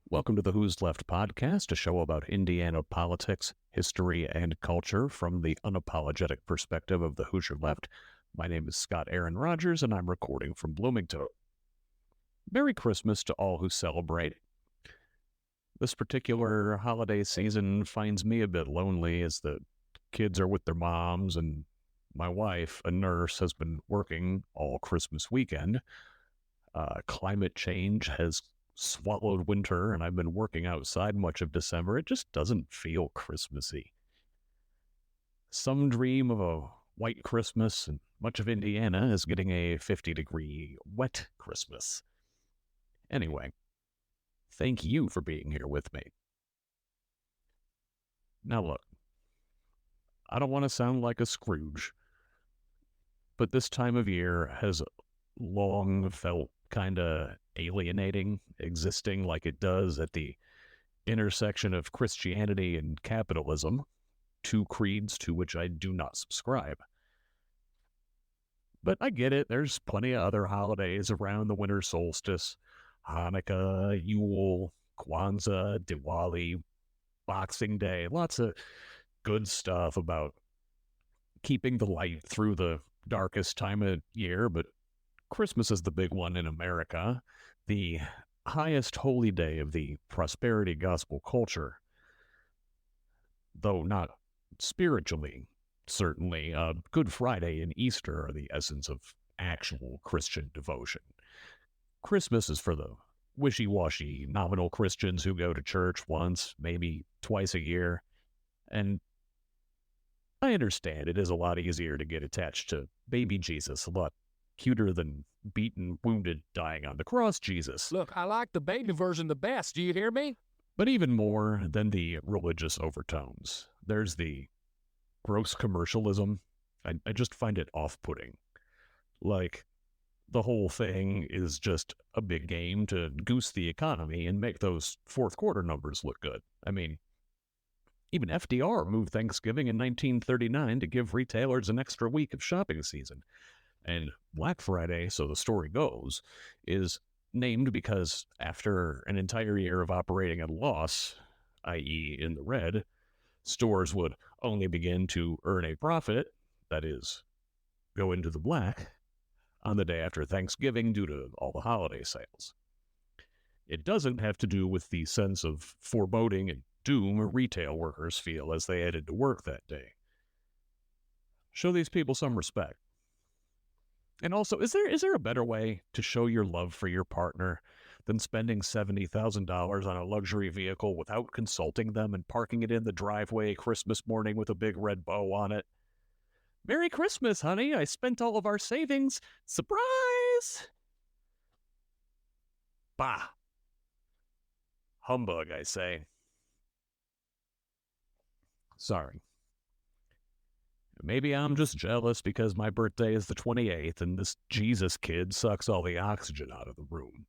Welcome to the Who's Left podcast, a show about Indiana politics, history, and culture from the unapologetic perspective of the Hoosier Left. My name is Scott Aaron Rogers, and I'm recording from Bloomington. Merry Christmas to all who celebrate. This particular holiday season finds me a bit lonely as the kids are with their moms, and my wife, a nurse, has been working all Christmas weekend. Climate change has swallowed winter, and I've been working outside much of December. It just doesn't feel Christmassy. Some dream of a white Christmas, and much of Indiana is getting a 50-degree wet Christmas. Anyway, thank you for being here with me. Now look, I don't want to sound like a Scrooge, but this time of year has long felt kind of alienating, existing like it does at the intersection of Christianity and capitalism, two creeds to which I do not subscribe. But I get it. There's plenty of other holidays around the winter solstice: Hanukkah, Yule, Kwanzaa, Diwali, Boxing Day. Lots of good stuff about keeping the light through the darkest time of year, but Christmas is the big one in America, the highest holy day of the prosperity gospel culture, though not spiritually, certainly. Good Friday and Easter are the essence of actual Christian devotion. Christmas is for the wishy-washy, nominal Christians who go to church once, maybe twice a year, and I understand it is a lot easier to get attached to baby Jesus, a lot cuter than beaten, wounded, dying on the cross Jesus. Look, I like the baby version the best. Do you hear me? But even more than the religious overtones, there's the gross commercialism. I just find it off-putting. Like, the whole thing is just a big game to goose the economy and make those fourth quarter numbers look good. I mean, even FDR moved Thanksgiving in 1939 to give retailers an extra week of shopping season. And Black Friday, so the story goes, is named because after an entire year of operating at a loss, i.e. in the red, stores would only begin to earn a profit, that is, go into the black, on the day after Thanksgiving due to all the holiday sales. It doesn't have to do with the sense of foreboding and doom retail workers feel as they headed to work that day. Show these people some respect. And also, is there a better way to show your love for your partner than spending $70,000 on a luxury vehicle without consulting them and parking it in the driveway Christmas morning with a big red bow on it? Merry Christmas, honey. I spent all of our savings. Surprise! Bah. Humbug, I say. Sorry. Maybe I'm just jealous because my birthday is the 28th and this Jesus kid sucks all the oxygen out of the room.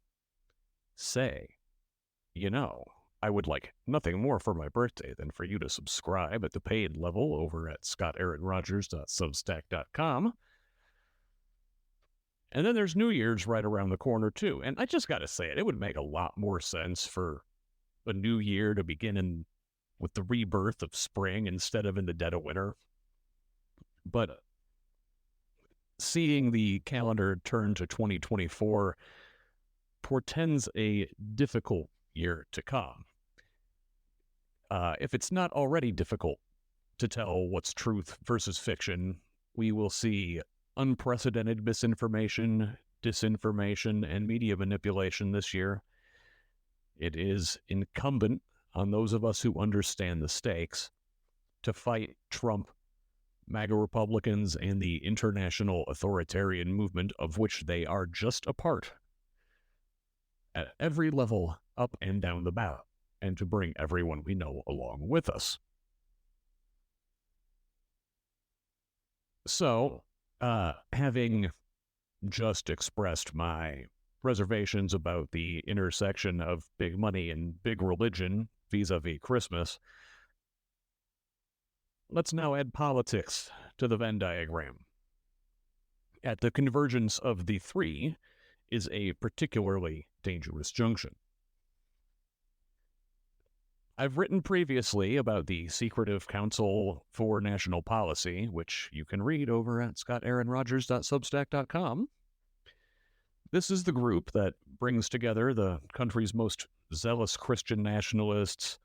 Say, I would like nothing more for my birthday than for you to subscribe at the paid level over at scottaaronrogers.substack.com. And then there's New Year's right around the corner too. And I just got to say it would make a lot more sense for a new year to begin with the rebirth of spring instead of in the dead of winter. But seeing the calendar turn to 2024 portends a difficult year to come. If it's not already difficult to tell what's truth versus fiction, we will see unprecedented misinformation, disinformation, and media manipulation this year. It is incumbent on those of us who understand the stakes to fight Trump, MAGA Republicans, and the international authoritarian movement of which they are just a part at every level up and down the ballot, and to bring everyone we know along with us. So, having just expressed my reservations about the intersection of big money and big religion vis-a-vis Christmas, let's now add politics to the Venn diagram. At the convergence of the three is a particularly dangerous junction. I've written previously about the Secretive Council for National Policy, which you can read over at scottaaronrogers.substack.com. This is the group that brings together the country's most zealous Christian nationalists,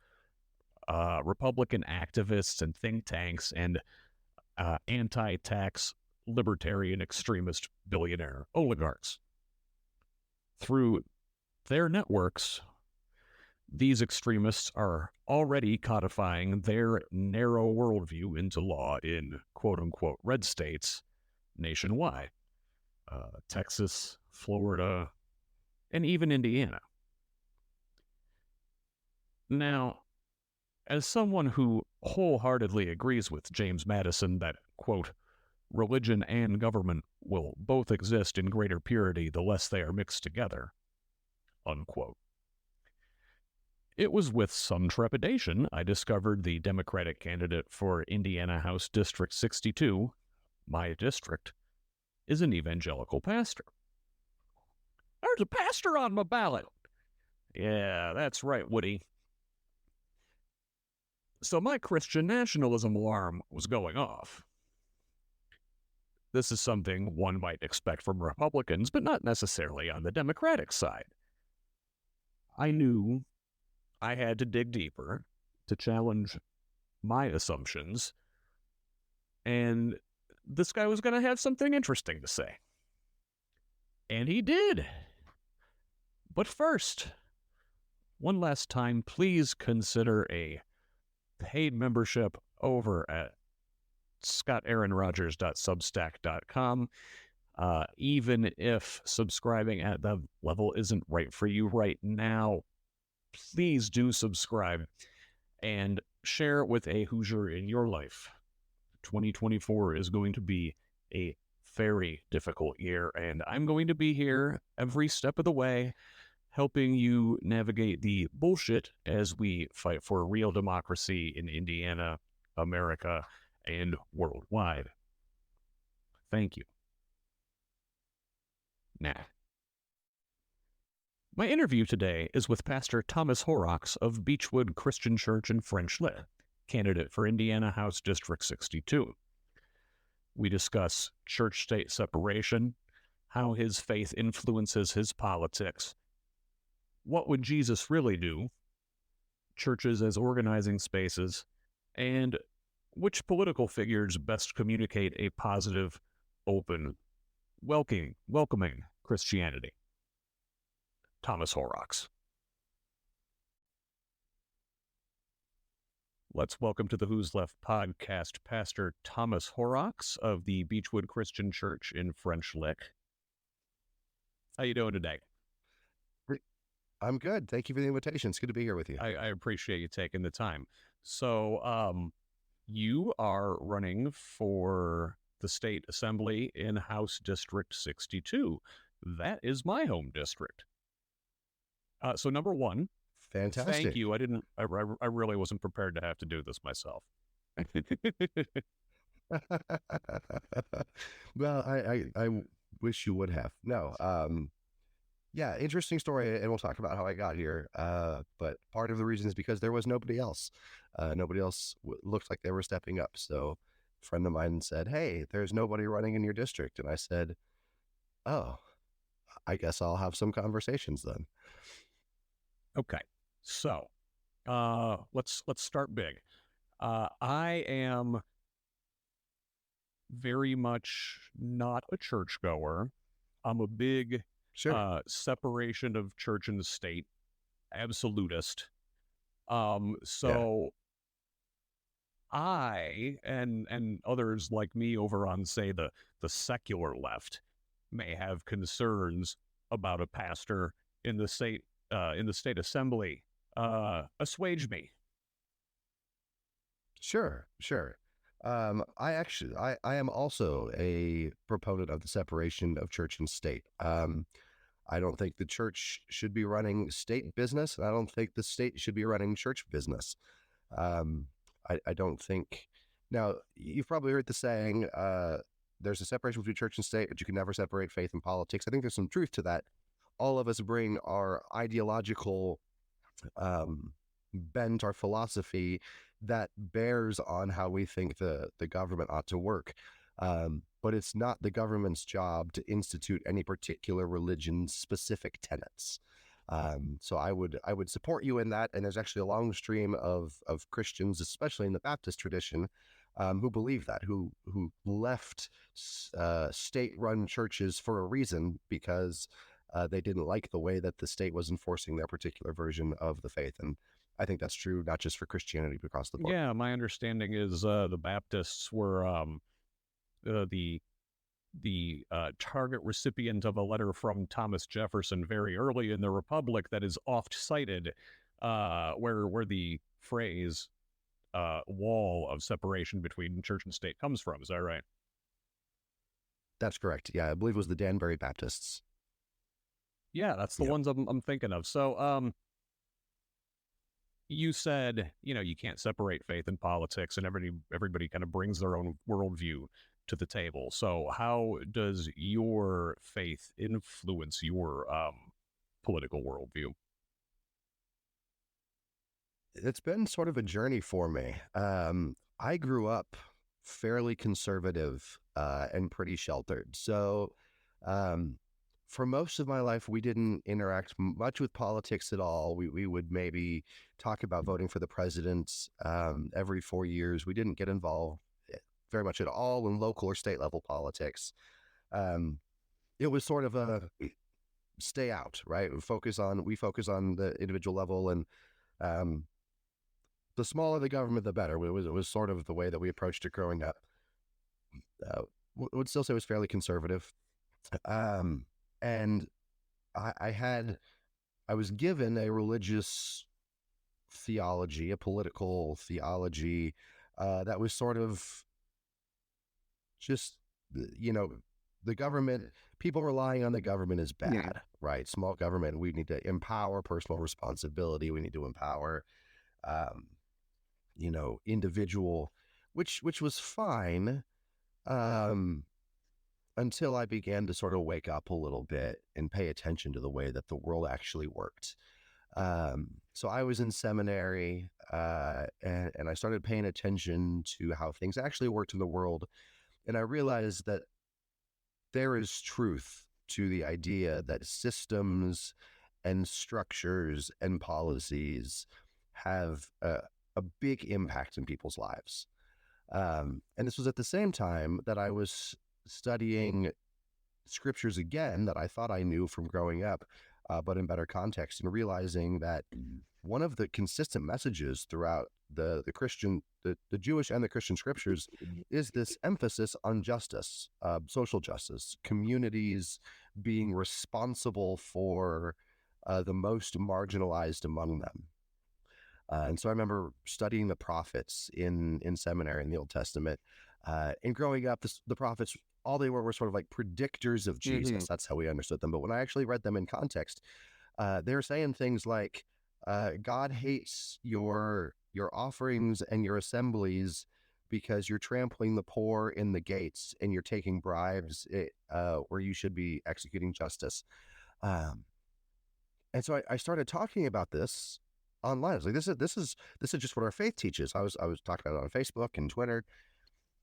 Republican activists and think tanks, and anti-tax libertarian extremist billionaire oligarchs. Through their networks, these extremists are already codifying their narrow worldview into law in quote-unquote red states nationwide. Texas, Florida, and even Indiana. Now, as someone who wholeheartedly agrees with James Madison that, quote, religion and government will both exist in greater purity the less they are mixed together, unquote. It was with some trepidation I discovered the Democratic candidate for Indiana House District 62, my district, is an evangelical pastor. There's a pastor on my ballot. Yeah, that's right, Woody. So my Christian nationalism alarm was going off. This is something one might expect from Republicans, but not necessarily on the Democratic side. I knew I had to dig deeper to challenge my assumptions, and this guy was going to have something interesting to say. And he did. But first, one last time, please consider a paid membership over at scottaaronrogers.substack.com. Even if subscribing at that level isn't right for you right now, please do subscribe and share it with a Hoosier in your life. 2024 is going to be a very difficult year, and I'm going to be here every step of the way, helping you navigate the bullshit as we fight for real democracy in Indiana, America, and worldwide. Thank you. Now, my interview today is with Pastor Thomas Horrocks of Beechwood Christian Church in French Lick, candidate for Indiana House District 62. We discuss church-state separation, how his faith influences his politics, what would Jesus really do, churches as organizing spaces, and which political figures best communicate a positive, open, welcoming Christianity. Thomas Horrocks. Let's welcome to the Who's Left podcast, Pastor Thomas Horrocks of the Beechwood Christian Church in French Lick. How you doing today? I'm good. Thank you for the invitation. It's good to be here with you. I appreciate you taking the time. So, you are running for the state assembly in House District 62. That is my home district. So number one, Fantastic. thank you. I really wasn't prepared to have to do this myself. Well, I wish you would have. No. Yeah, interesting story, and we'll talk about how I got here. But part of the reason is because there was nobody else. Nobody else looked like they were stepping up. So a friend of mine said, "Hey, there's nobody running in your district." And I said, "Oh, I guess I'll have some conversations then." Okay. So, let's start big. I am very much not a churchgoer. I'm a big separation of church and the state absolutist. So I and others like me over on, say, the secular left may have concerns about a pastor in the state assembly. Assuage me. Sure. I am also a proponent of the separation of church and state. I don't think the church should be running state business, and I don't think the state should be running church business. I don't think. Now, you've probably heard the saying, there's a separation between church and state, but you can never separate faith and politics. I think there's some truth to that. All of us bring our ideological bent or philosophy that bears on how we think the government ought to work. But it's not the government's job to institute any particular religion's specific tenets. So I would support you in that. And there's actually a long stream of Christians, especially in the Baptist tradition, who believe that, who left state-run churches for a reason, because they didn't like the way that the state was enforcing their particular version of the faith. And I think that's true not just for Christianity, but across the board. Yeah, my understanding is the Baptists were the target recipient of a letter from Thomas Jefferson very early in the Republic that is oft cited, where the phrase wall of separation between church and state comes from. Is that right? That's correct. Yeah, I believe it was the Danbury Baptists. Yeah, that's the ones I'm thinking of. So, you said, you can't separate faith and politics, and everybody kind of brings their own worldview to the table. So how does your faith influence your political worldview? It's been sort of a journey for me. I grew up fairly conservative and pretty sheltered. So for most of my life, we didn't interact much with politics at all. We would maybe talk about voting for the president every 4 years. We didn't get involved very much at all in local or state level politics. It was sort of a stay out, right? We focus on the individual level, and the smaller the government, the better. It was sort of the way that we approached it growing up. Would still say it was fairly conservative. And I was given a religious theology, a political theology that was sort of just, the government, people relying on the government is bad, right? Small government, we need to empower personal responsibility. We need to empower, individual, which was fine. Until I began to sort of wake up a little bit and pay attention to the way that the world actually worked. So I was in seminary, and I started paying attention to how things actually worked in the world. And I realized that there is truth to the idea that systems and structures and policies have a big impact in people's lives. And this was at the same time that I was studying scriptures again that I thought I knew from growing up, but in better context, and realizing that one of the consistent messages throughout the Jewish and the Christian scriptures is this emphasis on justice, social justice, communities being responsible for the most marginalized among them. And so I remember studying the prophets in seminary in the Old Testament. And growing up, the prophets, all they were sort of like predictors of Jesus. That's how we understood them. But when I actually read them in context, they were saying things like, God hates your offerings and your assemblies because you're trampling the poor in the gates and you're taking bribes where you should be executing justice. And so I started talking about this online. I was like, this is just what our faith teaches. I was talking about it on Facebook and Twitter.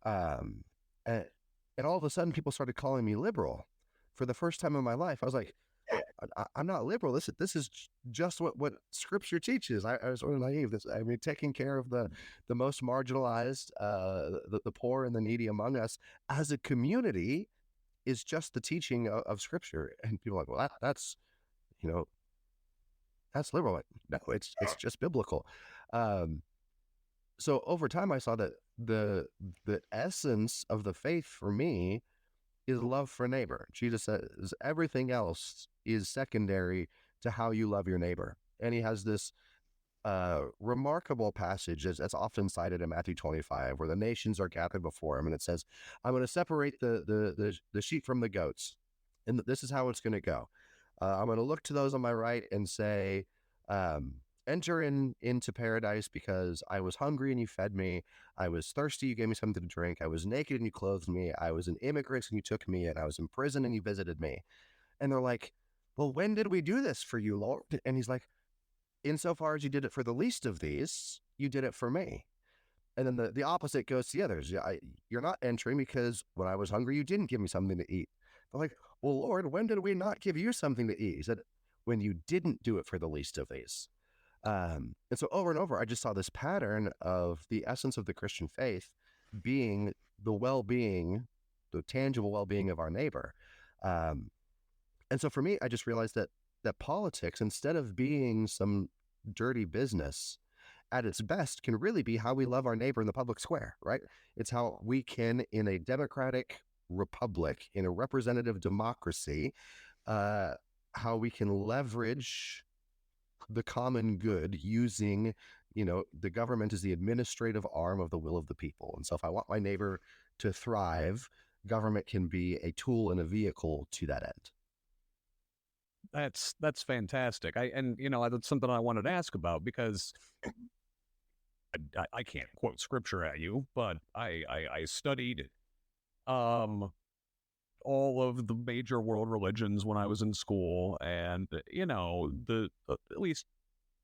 And all of a sudden people started calling me liberal. For the first time in my life, I was like, I'm not liberal. This is just what scripture teaches. I was sort of naive. Taking care of the most marginalized, the poor and the needy among us as a community is just the teaching of scripture. And people are like, well, that's liberal. Like, no, it's just biblical. So over time I saw that the essence of the faith for me is love for neighbor. Jesus says everything else is secondary to how you love your neighbor. And he has this remarkable passage that's often cited in Matthew 25, where the nations are gathered before him, and it says, I'm going to separate the sheep from the goats, and this is how it's going to go. I'm going to look to those on my right and say, enter into paradise because I was hungry and you fed me. I was thirsty, you gave me something to drink. I was naked and you clothed me. I was an immigrant and you took me, and I was in prison and you visited me. And they're like, well, when did we do this for you, Lord? And he's like, insofar as you did it for the least of these, you did it for me. And then the opposite goes to the others. You're not entering because when I was hungry, you didn't give me something to eat. They're like, well, Lord, when did we not give you something to eat? He said, when you didn't do it for the least of these. And so over and over, I just saw this pattern of the essence of the Christian faith being the well-being, the tangible well-being of our neighbor. And so for me, I just realized that politics, instead of being some dirty business, at its best can really be how we love our neighbor in the public square, right? It's how we can, in a democratic republic, in a representative democracy, how we can leverage the common good using, the government as the administrative arm of the will of the people. And so if I want my neighbor to thrive, government can be a tool and a vehicle to that end. That's fantastic. That's something I wanted to ask about because I can't quote scripture at you, but I studied all of the major world religions when I was in school, and the at least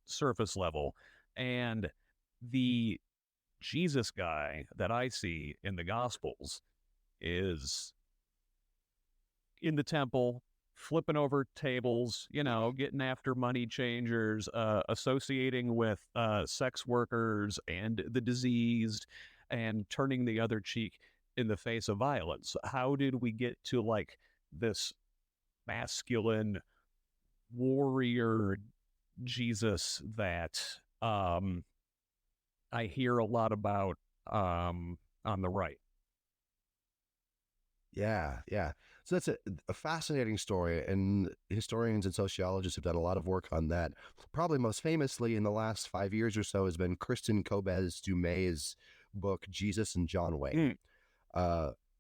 surface level, and the Jesus guy that I see in the Gospels is in the temple, flipping over tables, getting after money changers, associating with sex workers and the diseased, and turning the other cheek in the face of violence. How did we get to like this masculine warrior Jesus that I hear a lot about on the right? Yeah, yeah. So that's a fascinating story, and historians and sociologists have done a lot of work on that. Probably most famously in the last 5 years or so has been Kristen Kobes Dumay's book, Jesus and John Wayne.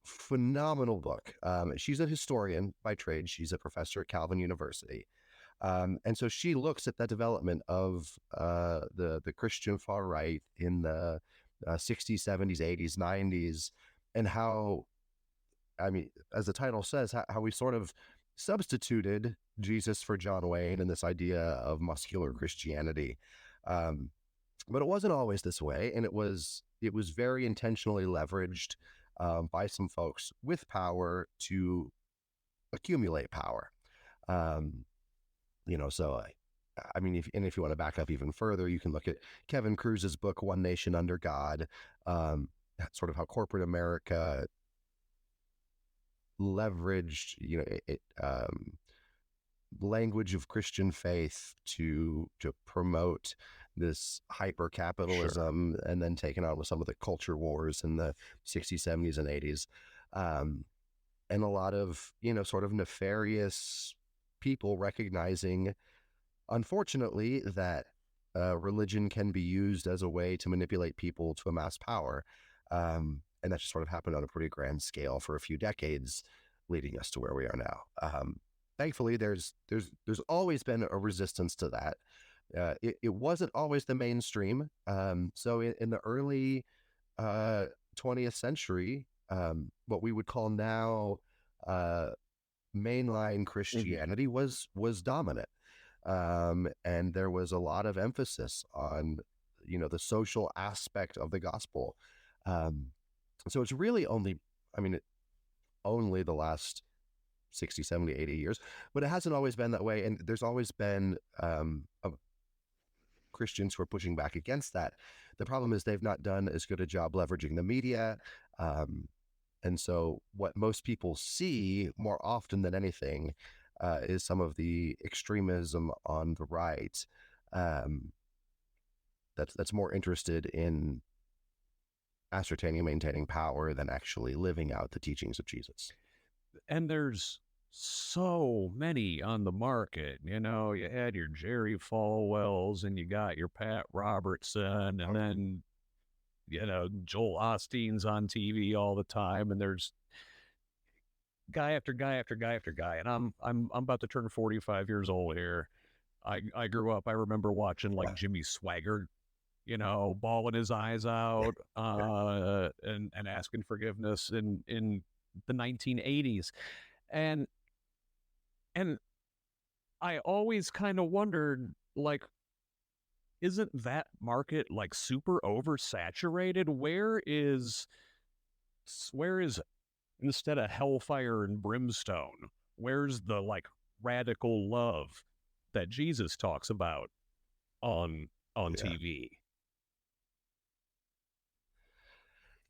Phenomenal book. She's a historian by trade. She's a professor at Calvin University. And so she looks at the development of the Christian far right in the 60s, 70s, 80s, 90s, and how, as the title says, how we sort of substituted Jesus for John Wayne and this idea of muscular Christianity. But it wasn't always this way, and it was very intentionally leveraged by some folks with power to accumulate power. So if you want to back up even further, you can look at Kevin Cruz's book, One Nation Under God. That's sort of how corporate America leveraged, language of Christian faith to promote this hyper capitalism, Sure. and then taken on with some of the culture wars in the 60s, 70s, and 80s. And a lot of, sort of nefarious people recognizing, unfortunately, that religion can be used as a way to manipulate people to amass power. And that just sort of happened on a pretty grand scale for a few decades, leading us to where we are now. Thankfully, there's always been a resistance to that. It wasn't always the mainstream. So in the early 20th century, what we would call now mainline Christianity was dominant. And there was a lot of emphasis on, the social aspect of the gospel. So it's really only the last 60, 70, 80 years, but it hasn't always been that way. And there's always been Christians who are pushing back against that. The problem is they've not done as good a job leveraging the media. And so what most people see more often than anything is some of the extremism on the right that's more interested in ascertaining and maintaining power than actually living out the teachings of Jesus. And there's so many on the market. You had your Jerry Falwells, and you got your Pat Robertson, and then Joel Osteen's on TV all the time, and there's guy after guy after guy after guy. And I'm about to turn 45 years old here. I grew up, I remember watching like Jimmy Swaggart, bawling his eyes out and asking forgiveness in the 1980s. And I always kind of wondered, like, isn't that market like super oversaturated? Where is instead of hellfire and brimstone, where's the like radical love that Jesus talks about on Yeah. TV?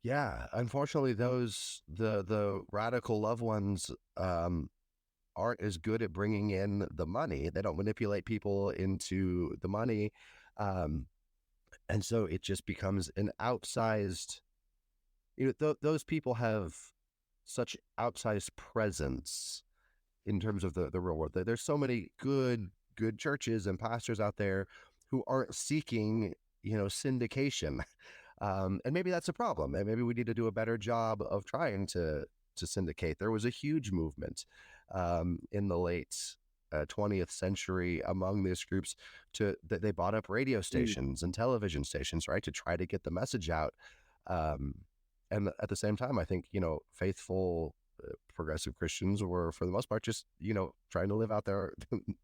Yeah, unfortunately, the radical loved ones aren't as good at bringing in the money. They don't manipulate people into the money, um, and so it just becomes an outsized. Those people have such outsized presence in terms of the real world. There's so many good churches and pastors out there who aren't seeking syndication. And maybe that's a problem. And maybe we need to do a better job of trying to syndicate. There was a huge movement in the late 20th century among these groups that they bought up radio stations and television stations, right, to try to get the message out. Um, and at the same time, I think faithful progressive Christians were, for the most part, just trying to live out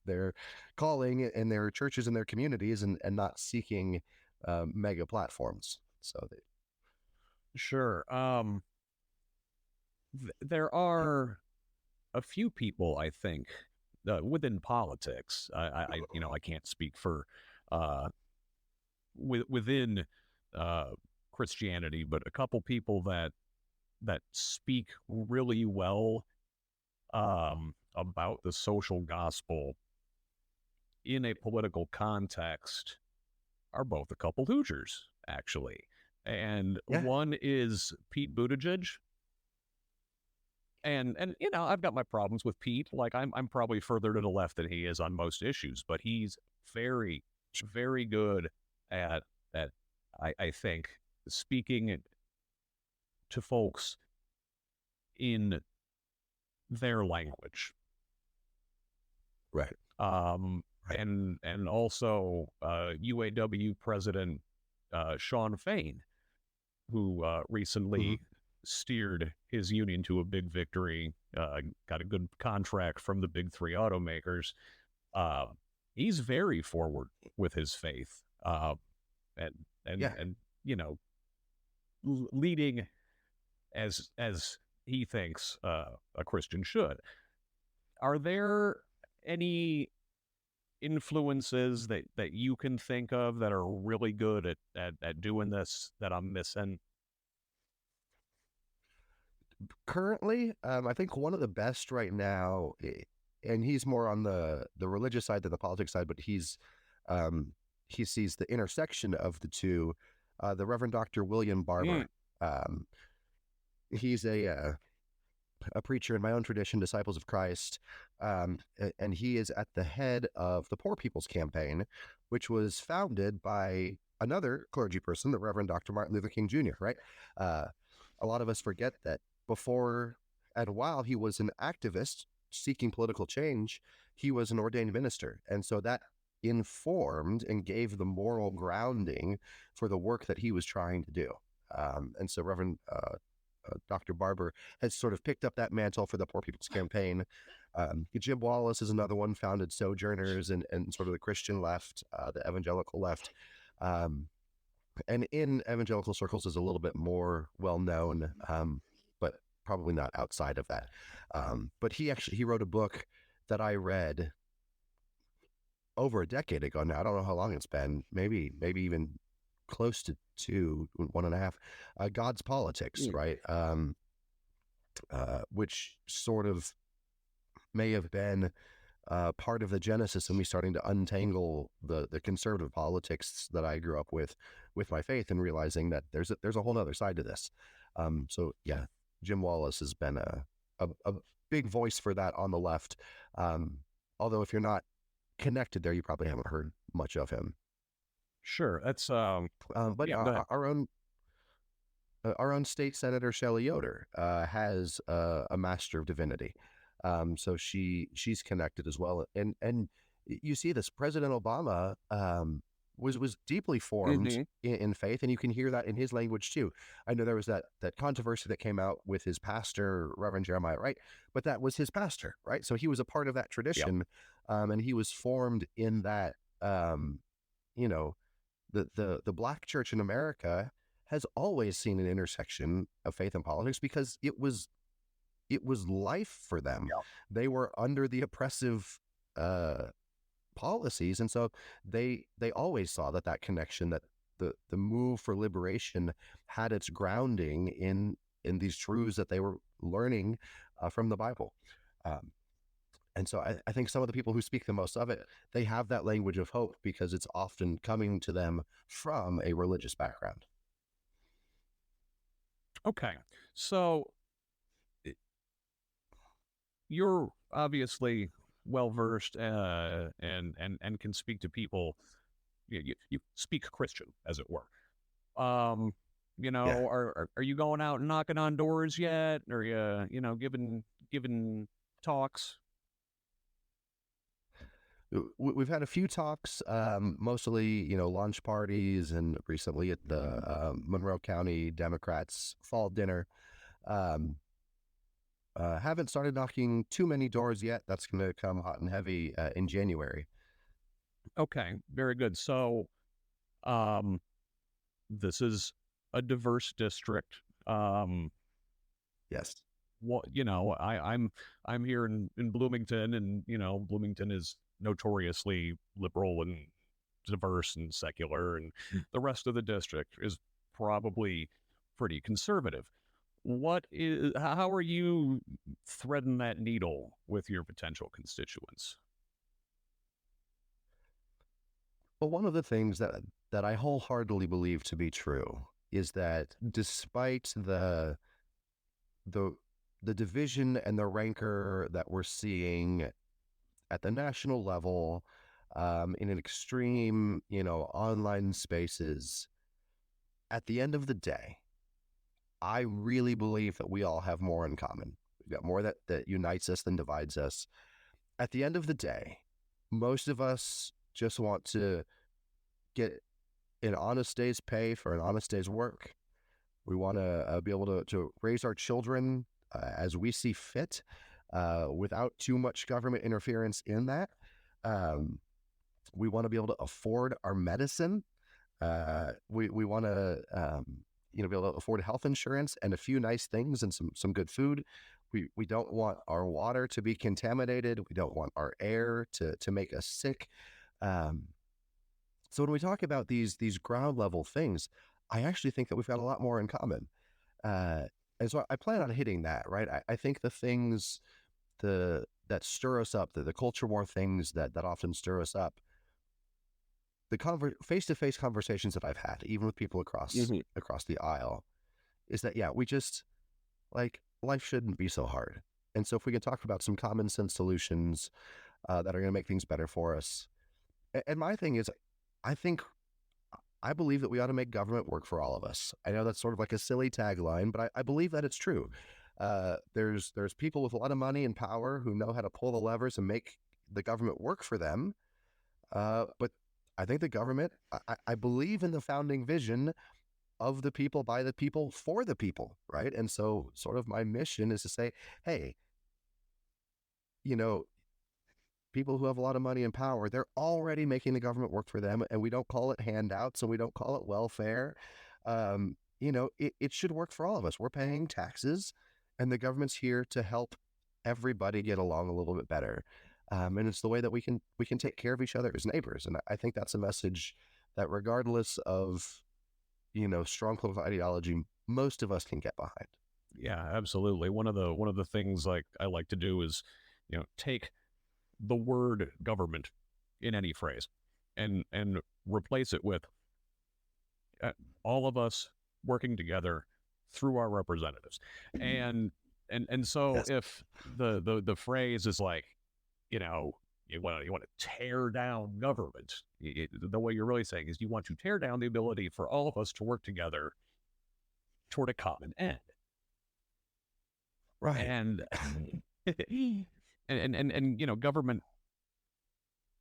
their calling in their churches and their communities, and not seeking mega platforms. So Sure. There are a few people, I think, within politics. I can't speak for uh, within Christianity, but a couple people that speak really well about the social gospel in a political context are both a couple Hoosiers, actually. And yeah, one is Pete Buttigieg. And I've got my problems with Pete. Like I'm probably further to the left than he is on most issues, but he's very, very good at I think speaking to folks in their language. right. Right. And also UAW President Sean Fain, who recently steered his union to a big victory, got a good contract from the big three automakers. Uh, he's very forward with his faith, and Yeah. and leading as he thinks a Christian should. Are there any influences that you can think of that are really good at doing this that I'm missing? Currently, I think one of the best right now, and he's more on the religious side than the politics side, but he sees the intersection of the two. The Reverend Dr. William Barber. Um, he's a preacher in my own tradition, Disciples of Christ, and he is at the head of the Poor People's Campaign, which was founded by another clergy person, the Reverend Dr. Martin Luther King Jr., right? A lot of us forget that before and while he was an activist seeking political change, he was an ordained minister. And so that informed and gave the moral grounding for the work that he was trying to do. And so Reverend Dr. Barber has sort of picked up that mantle for the Poor People's Campaign. Jim Wallace is another one, founded Sojourners and sort of the Christian left, the evangelical left. And in evangelical circles is a little bit more well known, but probably not outside of that. But he wrote a book that I read over a decade ago now. I don't know how long it's been, maybe even close to 1.5, God's Politics, right? Which sort of may have been part of the genesis of me starting to untangle the conservative politics that I grew up with my faith, and realizing that there's a whole other side to this. So yeah, Jim Wallace has been a big voice for that on the left. Although if you're not connected there, you probably haven't heard much of him. Sure, that's But yeah. Go ahead. our own state senator Shelley Yoder has a Master of Divinity, so she's connected as well. And you see this President Obama was deeply formed in faith, and you can hear that in his language too. I know there was that controversy that came out with his pastor, Reverend Jeremiah Wright, but that was his pastor, right? So he was a part of that tradition, and he was formed in that, you know, the Black church in America has always seen an intersection of faith and politics because it was life for them. Yeah. They were under the oppressive policies, and so they always saw that connection, that the move for liberation had its grounding in these truths that they were learning from the Bible. And so I think some of the people who speak the most of it, they have that language of hope because it's often coming to them from a religious background. Okay. So you're obviously well versed and can speak to people. You speak Christian, as it were. Yeah. Are you going out and knocking on doors yet? Or giving talks? We've had a few talks, mostly, launch parties, and recently at the Monroe County Democrats fall dinner. Haven't started knocking too many doors yet. That's going to come hot and heavy in January. Okay, very good. So, this is a diverse district. Yes. I'm here in Bloomington, and Bloomington is notoriously liberal and diverse and secular, and the rest of the district is probably pretty conservative. How are you threading that needle with your potential constituents? Well, one of the things that I wholeheartedly believe to be true is that despite the division and the rancor that we're seeing at the national level, in an extreme, online spaces, at the end of the day, I really believe that we all have more in common. We've got more that unites us than divides us. At the end of the day, most of us just want to get an honest day's pay for an honest day's work. We want to be able to raise our children as we see fit, without too much government interference in that. We want to be able to afford our medicine. We want to be able to afford health insurance and a few nice things and some good food. We don't want our water to be contaminated. We don't want our air to make us sick. So when we talk about these ground level things, I actually think that we've got a lot more in common. And so I plan on hitting that, right? I think the things that stir us up, the culture war things that often stir us up, the face-to-face conversations that I've had, even with people across the aisle, is that, we just, like, life shouldn't be so hard. And so if we can talk about some common sense solutions that are going to make things better for us. And my thing is, I believe that we ought to make government work for all of us. I know that's sort of like a silly tagline, but I believe that it's true. There's people with a lot of money and power who know how to pull the levers and make the government work for them. But I think the government, I believe in the founding vision of the people, by the people, for the people, right? And so sort of my mission is to say, hey, people who have a lot of money and power, they're already making the government work for them, and we don't call it handouts and we don't call it welfare. It should work for all of us. We're paying taxes, and the government's here to help everybody get along a little bit better. And it's the way that we can take care of each other as neighbors. And I think that's a message that, regardless of, strong political ideology, most of us can get behind. Yeah, absolutely. One of the things like I like to do is, take the word government in any phrase and replace it with all of us working together through our representatives. And so Yes. if the phrase is like, you want to tear down government, the way you're really saying is you want to tear down the ability for all of us to work together toward a common end. Right. And and government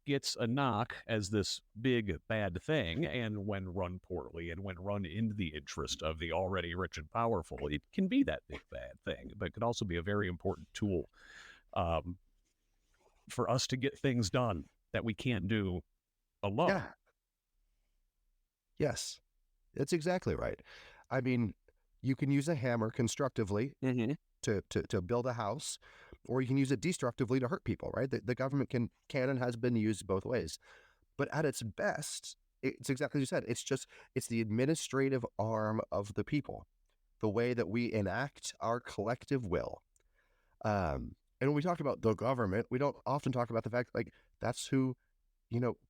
gets a knock as this big bad thing, and when run poorly and when run in the interest of the already rich and powerful, it can be that big bad thing, but it could also be a very important tool for us to get things done that we can't do alone. Yeah. Yes, that's exactly right. I mean, you can use a hammer constructively Mm-hmm. to build a house, or you can use it destructively to hurt people, right? The government can and has been used both ways. But at its best, it's exactly as you said. It's the administrative arm of the people, the way that we enact our collective will. And when we talk about the government, we don't often talk about the fact like that's who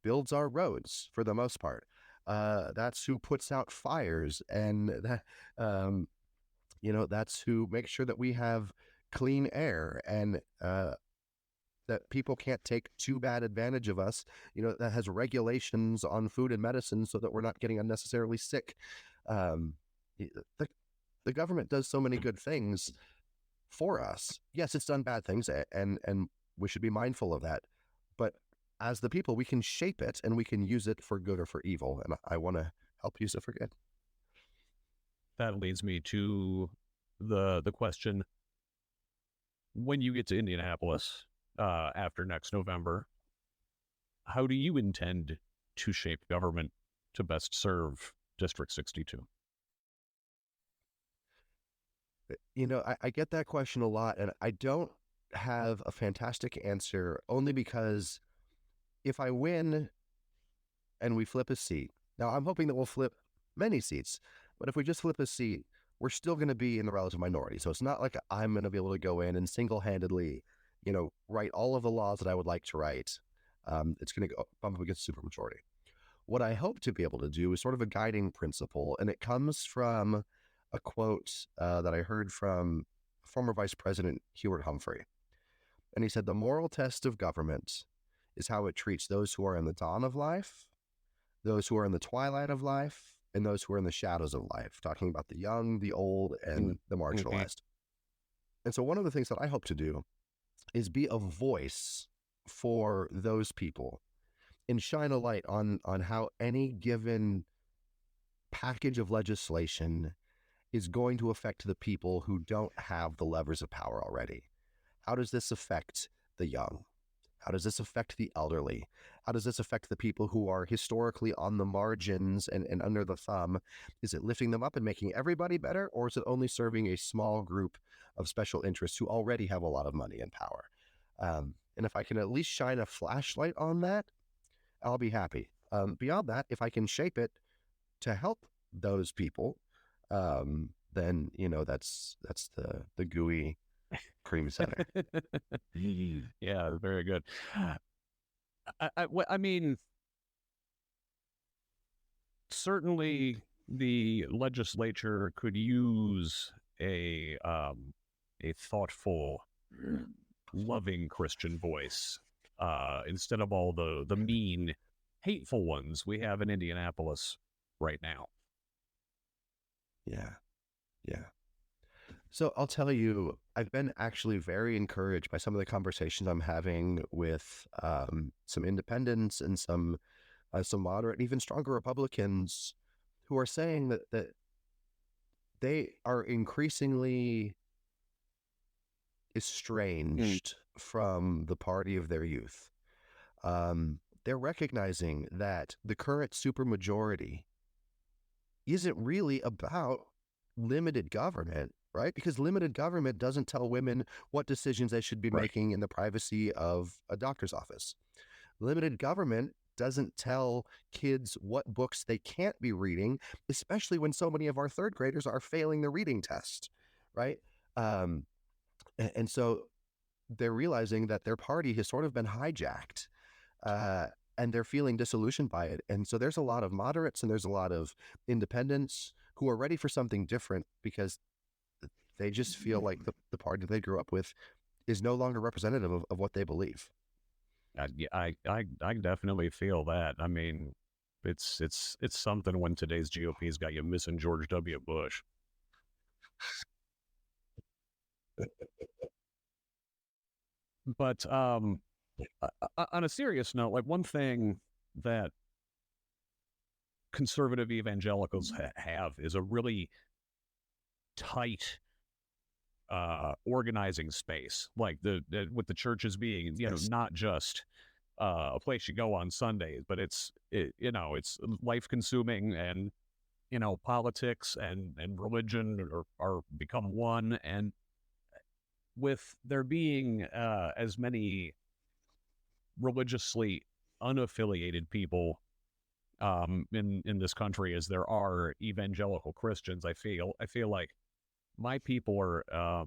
builds our roads for the most part. That's who puts out fires, and um, that's who makes sure that we have clean air and that people can't take too bad advantage of us. That has regulations on food and medicine so that we're not getting unnecessarily sick. Um, the, the government does so many good things for us. Yes, it's done bad things, and we should be mindful of that. But as the people, we can shape it and we can use it for good or for evil. And I want to help use it for good. That leads me to the question: when you get to Indianapolis after next November, how do you intend to shape government to best serve District 62? I get that question a lot, and I don't have a fantastic answer, only because if I win and we flip a seat, now I'm hoping that we'll flip many seats, but if we just flip a seat, we're still going to be in the relative minority. So it's not like I'm going to be able to go in and single-handedly, write all of the laws that I would like to write. It's going to go bump up against supermajority. What I hope to be able to do is sort of a guiding principle, and it comes from a quote that I heard from former Vice President Hewart Humphrey. And he said, "The moral test of government is how it treats those who are in the dawn of life, those who are in the twilight of life, and those who are in the shadows of life," talking about the young, the old, and the marginalized. And so one of the things that I hope to do is be a voice for those people and shine a light on how any given package of legislation is going to affect the people who don't have the levers of power already. How does this affect the young? How does this affect the elderly? How does this affect the people who are historically on the margins and under the thumb? Is it lifting them up and making everybody better, or is it only serving a small group of special interests who already have a lot of money and power? And if I can at least shine a flashlight on that, I'll be happy. Beyond that, if I can shape it to help those people, then that's the gooey cream center. Yeah, very good. I mean, certainly the legislature could use a thoughtful, loving Christian voice instead of all the mean, hateful ones we have in Indianapolis right now. Yeah. So I'll tell you, I've been actually very encouraged by some of the conversations I'm having with some independents and some moderate, even stronger Republicans who are saying that they are increasingly estranged from the party of their youth. They're recognizing that the current supermajority isn't really about limited government, right? Because limited government doesn't tell women what decisions they should be making in the privacy of a doctor's office. Limited government doesn't tell kids what books they can't be reading, especially when so many of our third graders are failing the reading test, right? And so they're realizing that their party has sort of been hijacked, and they're feeling disillusioned by it. And so there's a lot of moderates and there's a lot of independents who are ready for something different because they just feel like the party they grew up with is no longer representative of what they believe. I definitely feel that. I mean, it's something when today's GOP's got you missing George W. Bush. But on a serious note, like one thing that conservative evangelicals have is a really tight organizing space, like with the churches being, not just a place you go on Sundays, but it's life consuming, and politics and religion are become one, and with there being as many religiously unaffiliated people in this country as there are evangelical Christians, I feel like my people are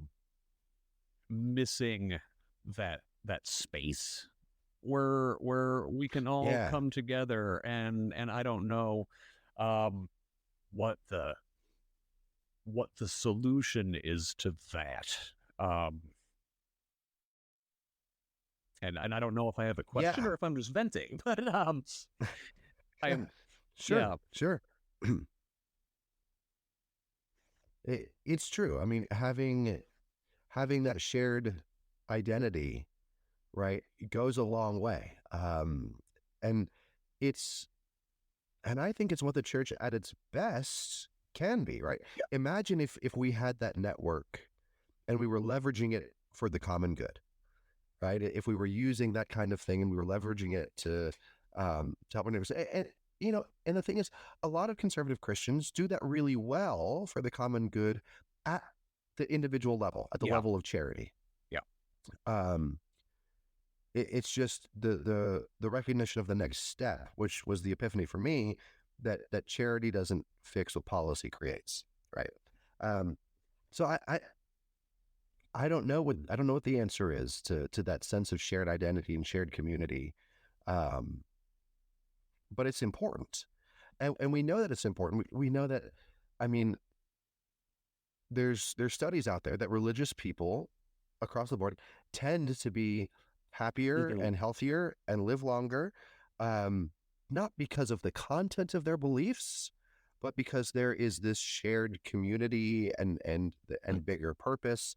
missing that space where we can all Yeah. come together, and I don't know um, what the solution is to that. Um, and I don't know if I have a question Yeah. or if I'm just venting, but Yeah. I'm Sure. yeah. Sure. It's true. I mean, having that shared identity, right, goes a long way. And it's and I think it's what the church at its best can be, right? Imagine if we had that network and we were leveraging it for the common good, right? If we were using that kind of thing and we were leveraging it to help our neighbors. And the thing is, a lot of conservative Christians do that really well for the common good at the individual level, at the Yeah. level of charity. Yeah. Um, it's just the recognition of the next step, which was the epiphany for me, that charity doesn't fix what policy creates, right? Um, so I don't know what the answer is to that sense of shared identity and shared community, um, but it's important, and we know that it's important. We know that, I mean, there's studies out there that religious people across the board tend to be happier Mhm. and healthier and live longer, not because of the content of their beliefs, but because there is this shared community and bigger purpose.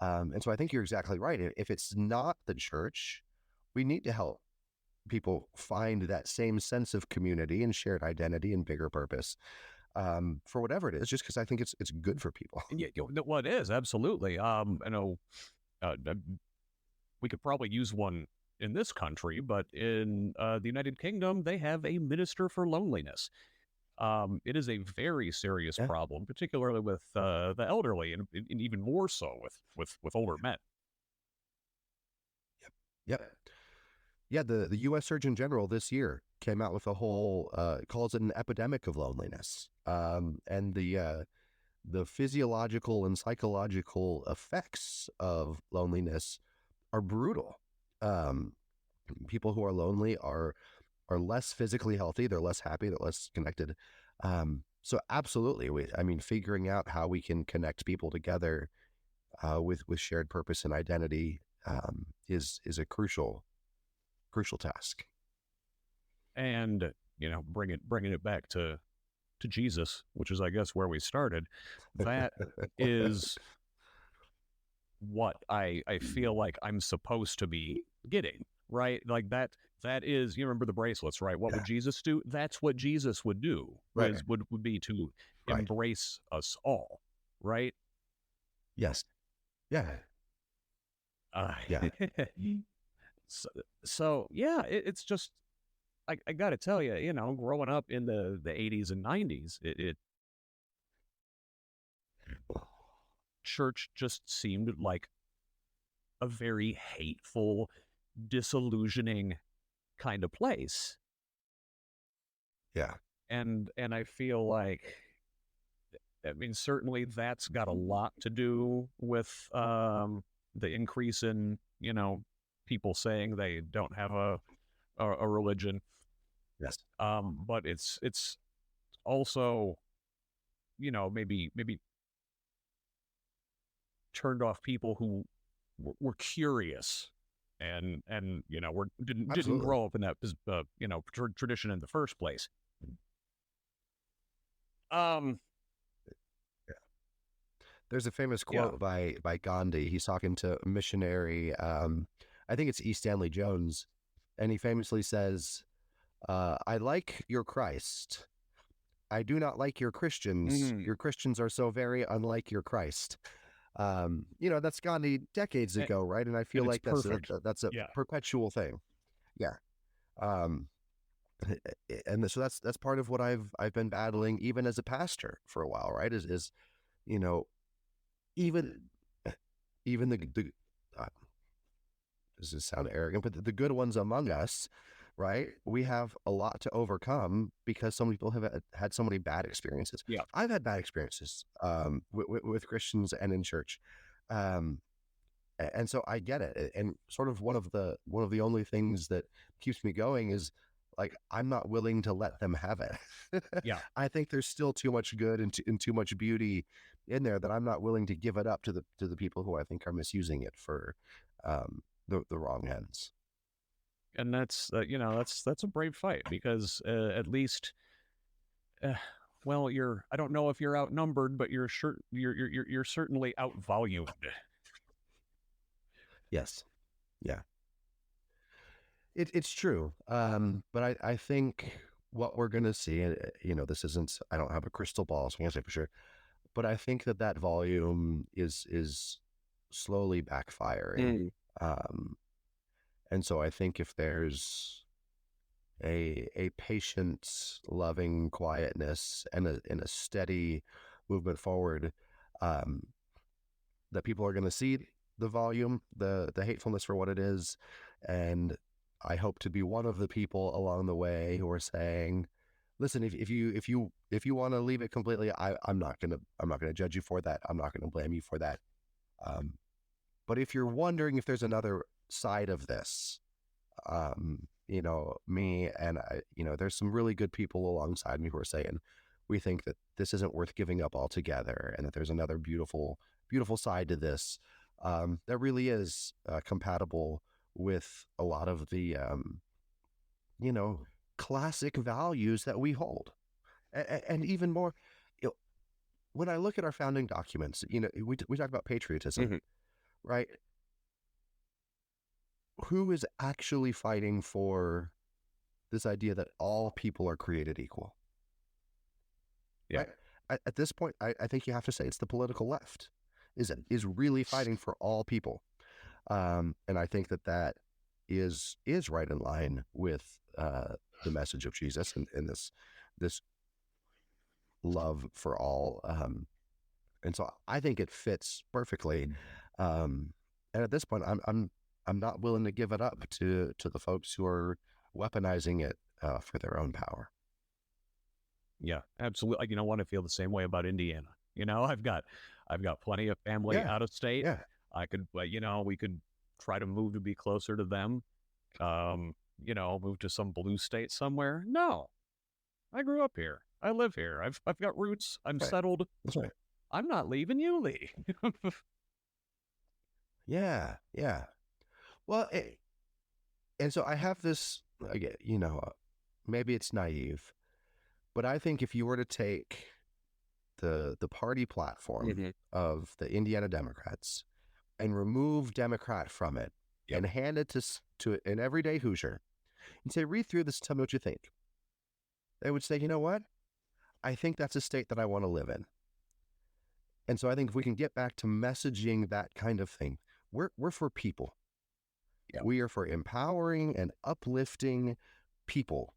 And so I think you're exactly right. If it's not the church, we need to help people find that same sense of community and shared identity and bigger purpose, for whatever it is, just because I think it's good for people. Yeah, well, it is absolutely. I know we could probably use one in this country, but in the United Kingdom, they have a minister for loneliness. It is a very serious Yeah. problem, particularly with the elderly, and even more so with older men. Yep. Yeah, the U.S. Surgeon General this year came out with a whole calls it an epidemic of loneliness, and the physiological and psychological effects of loneliness are brutal. Um, People who are lonely are less physically healthy, they're less happy, they're less connected. So absolutely, I mean, figuring out how we can connect people together with shared purpose and identity is a crucial task. And bringing it back to Jesus, which is, I guess, where we started. That is what I feel like I'm supposed to be getting, right? Like that is, you remember the bracelets, right? What Yeah. would Jesus do? That's what Jesus would do, Right. would be to Right. embrace us all, right? Yes. Yeah. Yeah. so, so yeah, it's just I got to tell you, growing up in the 80s and 90s, it church just seemed like a very hateful, disillusioning kind of place. Yeah. And I feel like, I mean, certainly that's got a lot to do with the increase in, people saying they don't have a religion. Yes. But it's also, maybe turned off people who were curious and didn't Absolutely. grow up in that tradition in the first place. There's a famous quote by Gandhi. He's talking to a missionary. I think it's E. Stanley Jones, and he famously says, "I like your Christ. I do not like your Christians. Your Christians are so very unlike your Christ." That's Gandhi decades ago, right? And I feel and like it's perfect. that's a Yeah. perpetual thing. Yeah. Um, and so that's part of what I've been battling even as a pastor for a while, right? Is you know, even even the does this sound arrogant, but the good ones among us, right? We have a lot to overcome because some people have had so many bad experiences. Yeah. I've had bad experiences with Christians and in church. Um, and so I get it. And sort of one of the only things that keeps me going is like, I'm not willing to let them have it. Yeah. I think there's still too much good and too much beauty in there that I'm not willing to give it up to the people who I think are misusing it for the wrong ends. And that's that's a brave fight because at least well, I don't know if you're outnumbered, but you're certainly outvolumed. Yes. Yeah. It's true. But I think what we're going to see, this isn't, I don't have a crystal ball, so I can't say for sure, but I think that volume is slowly backfiring. Um, and so I think if there's a patient, loving quietness and a steady movement forward, um, that people are going to see the volume, the hatefulness for what it is, and I hope to be one of the people along the way who are saying, "Listen, if you want to leave it completely, I'm not gonna judge you for that. I'm not gonna blame you for that. Um, but if you're wondering if there's another side of this, me and there's some really good people alongside me who are saying we think that this isn't worth giving up altogether, and that there's another beautiful side to this that really is compatible with a lot of the classic values that we hold, and even more. When I look at our founding documents, we talk about patriotism, right? Who is actually fighting for this idea that all people are created equal? Yeah. Right? At this point, I think you have to say it's the political left is really fighting for all people, and I think that is right in line with the message of Jesus and this love for all, and so I think it fits perfectly. And at this point, I'm not willing to give it up to the folks who are weaponizing it for their own power. Yeah, absolutely. You know what? I feel the same way about Indiana. I've got plenty of family out of state. Yeah. I could, we could try to move to be closer to them. Move to some blue state somewhere. No, I grew up here. I live here. I've got roots. I'm Right. settled. That's right. I'm not leaving. You leave. Yeah. Yeah. Well, and so I have this, again, maybe it's naive, but I think if you were to take the party platform of the Indiana Democrats and remove Democrat from it and hand it to an everyday Hoosier and say, read through this, tell me what you think, they would say, you know what? I think that's a state that I want to live in. And so I think if we can get back to messaging that kind of thing, we're for people. Yeah. We are for empowering and uplifting people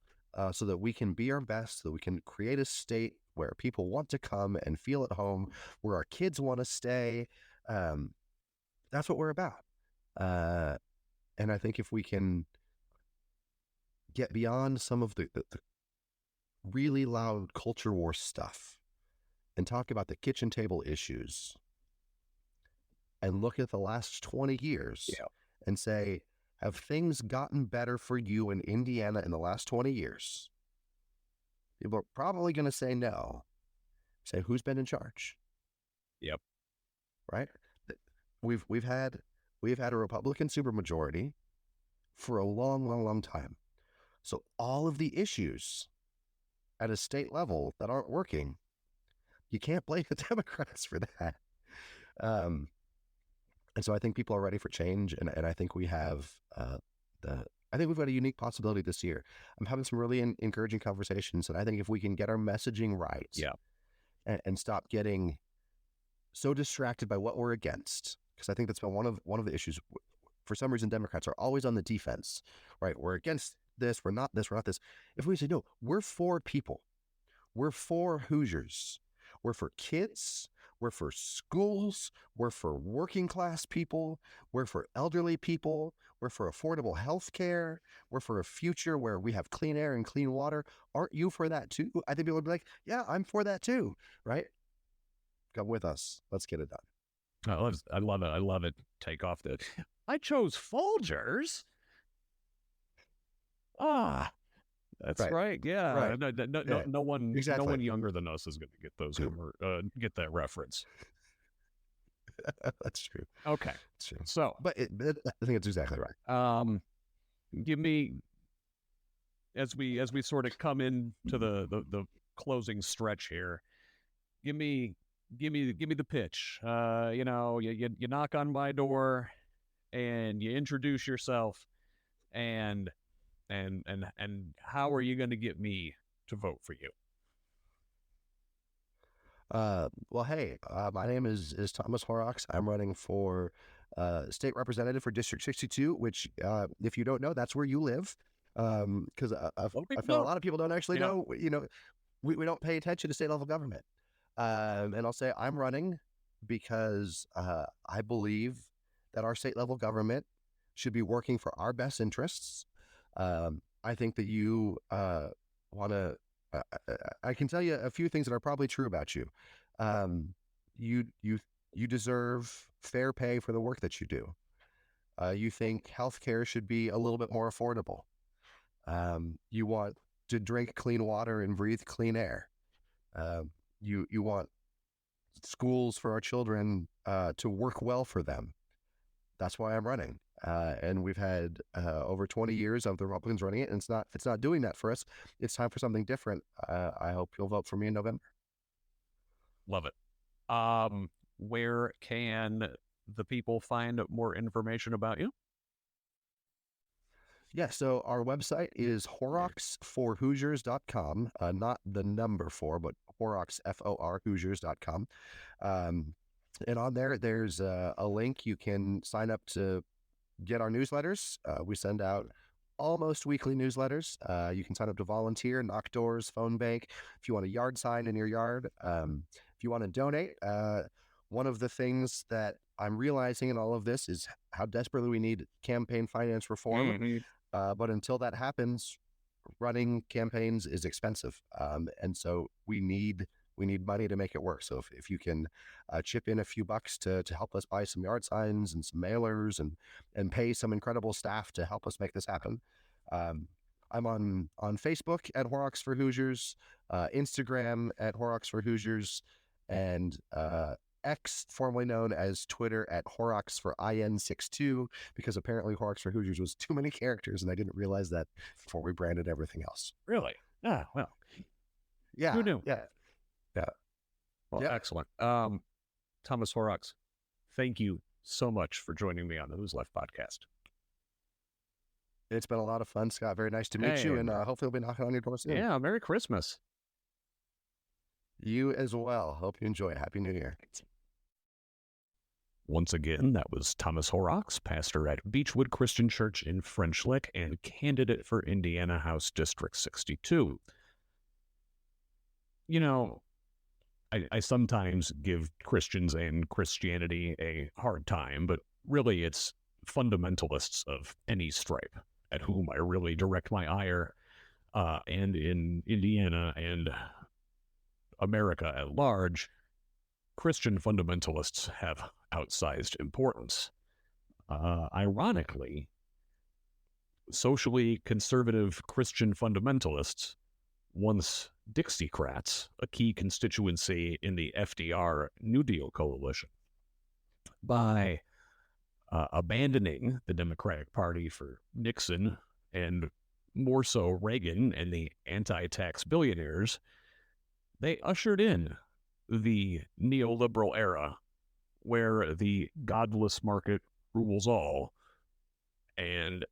so that we can be our best, so that we can create a state where people want to come and feel at home, where our kids want to stay. That's what we're about. And I think if we can get beyond some of the really loud culture war stuff and talk about the kitchen table issues and look at the last 20 years and say, have things gotten better for you in Indiana in the last 20 years? People are probably going to say no. Say, who's been in charge? Yep. Right? We've had a Republican supermajority for a long time. So all of the issues at a state level that aren't working, you can't blame the Democrats for that. And so I think people are ready for change, and I think we have I think we've got a unique possibility this year. I'm having some really encouraging conversations, and I think if we can get our messaging right, and stop getting so distracted by what we're against, because I think that's been one of the issues. For some reason, Democrats are always on the defense, right? We're against this, we're not this, we're not this. If we say, no, we're for people, we're for Hoosiers, we're for kids, we're for schools, we're for working class people, we're for elderly people, we're for affordable health care, we're for a future where we have clean air and clean water. Aren't you for that too? I think people would be like, yeah, I'm for that too, right? Come with us. Let's get it done. I love it. I love it. Take off the. I chose Folgers. That's Right. right. Yeah. Right. No, no one, Exactly. no one younger than us is going to get those. Get that reference. That's true. Okay. That's true. So, But I think it's exactly right. Give me as we sort of come into the closing stretch here. Give me the pitch. You knock on my door, and you introduce yourself, and how are you going to get me to vote for you? Well, hey, my name is Thomas Horrocks. I'm running for state representative for District 62, which, if you don't know, that's where you live. Because I feel a lot of people don't actually know. We don't pay attention to state level government. And I'll say I'm running because I believe that our state level government should be working for our best interests. I think that you want to. I can tell you a few things that are probably true about you. You deserve fair pay for the work that you do. You think healthcare should be a little bit more affordable. You want to drink clean water and breathe clean air. You want schools for our children to work well for them. That's why I'm running. And we've had over 20 years of the Republicans running it, and it's not doing that for us. It's time for something different. I hope you'll vote for me in November. Love it. Where can the people find more information about you? Yeah, so our website is horrocksforhoosiers.com, not the number 4, but Horrocks, F-O-R, Hoosiers.com. And on there's a link. You can sign up to get our newsletters. We send out almost weekly newsletters. You can sign up to volunteer, knock doors, phone bank. If you want a yard sign in your yard, if you want to donate, one of the things that I'm realizing in all of this is how desperately we need campaign finance reform. Mm-hmm. But until that happens, running campaigns is expensive. And so we need money to make it work. So if you can chip in a few bucks to help us buy some yard signs and some mailers and pay some incredible staff to help us make this happen. I'm on Facebook at Horrocks for Hoosiers, Instagram at Horrocks for Hoosiers, and X, formerly known as Twitter, at Horrocks for IN62, because apparently Horrocks for Hoosiers was too many characters, and I didn't realize that before we branded everything else. Really? Ah, well. Yeah. Who knew? Yeah. Well, Yeah. Excellent. Thomas Horrocks, thank you so much for joining me on the Who's Left podcast. It's been a lot of fun, Scott. Very nice to meet you, and hopefully we'll be knocking on your door soon. Yeah, Merry Christmas. You as well. Hope you enjoy it. Happy New Year. Once again, that was Thomas Horrocks, pastor at Beechwood Christian Church in French Lick and candidate for Indiana House District 62. You know, I sometimes give Christians and Christianity a hard time, but really it's fundamentalists of any stripe at whom I really direct my ire, and in Indiana and America at large, Christian fundamentalists have outsized importance. Ironically, socially conservative Christian fundamentalists, once Dixiecrats, a key constituency in the FDR New Deal coalition, by abandoning the Democratic Party for Nixon and more so Reagan and the anti-tax billionaires, they ushered in the neoliberal era where the godless market rules all and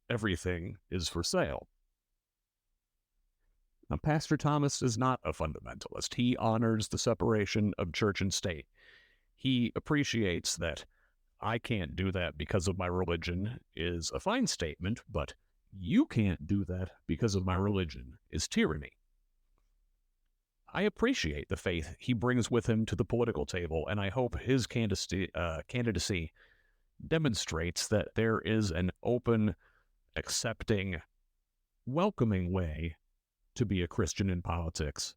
everything is for sale. Now, Pastor Thomas is not a fundamentalist. He honors the separation of church and state. He appreciates that I can't do that because of my religion is a fine statement, but you can't do that because of my religion is tyranny. I appreciate the faith he brings with him to the political table, and I hope his candidacy demonstrates that there is an open, accepting, welcoming way to be a Christian in politics,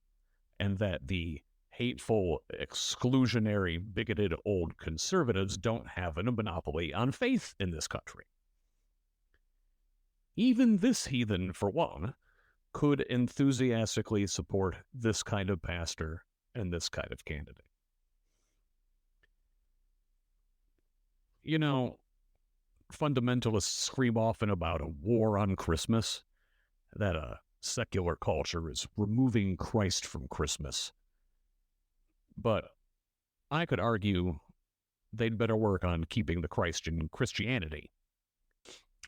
and that the hateful, exclusionary, bigoted old conservatives don't have a monopoly on faith in this country. Even this heathen, for one, could enthusiastically support this kind of pastor and this kind of candidate. You know, fundamentalists scream often about a war on Christmas, that a secular culture is removing Christ from Christmas. But I could argue they'd better work on keeping the Christ in Christianity.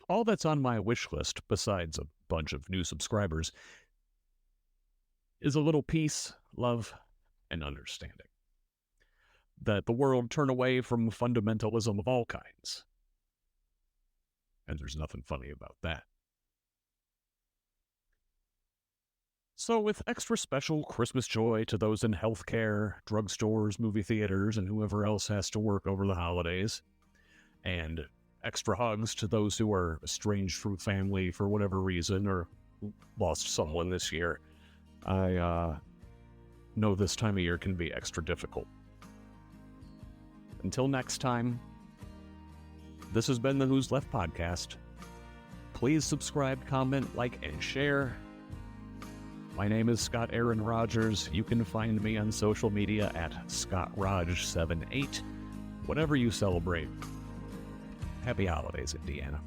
All that's on my wish list, besides a bunch of new subscribers, is a little peace, love, and understanding. That the world turn away from fundamentalism of all kinds. And there's nothing funny about that. So with extra special Christmas joy to those in healthcare, drugstores, movie theaters, and whoever else has to work over the holidays, and extra hugs to those who are estranged from family for whatever reason or lost someone this year, I know this time of year can be extra difficult. Until next time, this has been the Who's Left podcast. Please subscribe, comment, like, and share. My name is Scott Aaron Rogers. You can find me on social media at ScottRog78. Whatever you celebrate, happy holidays, Indiana.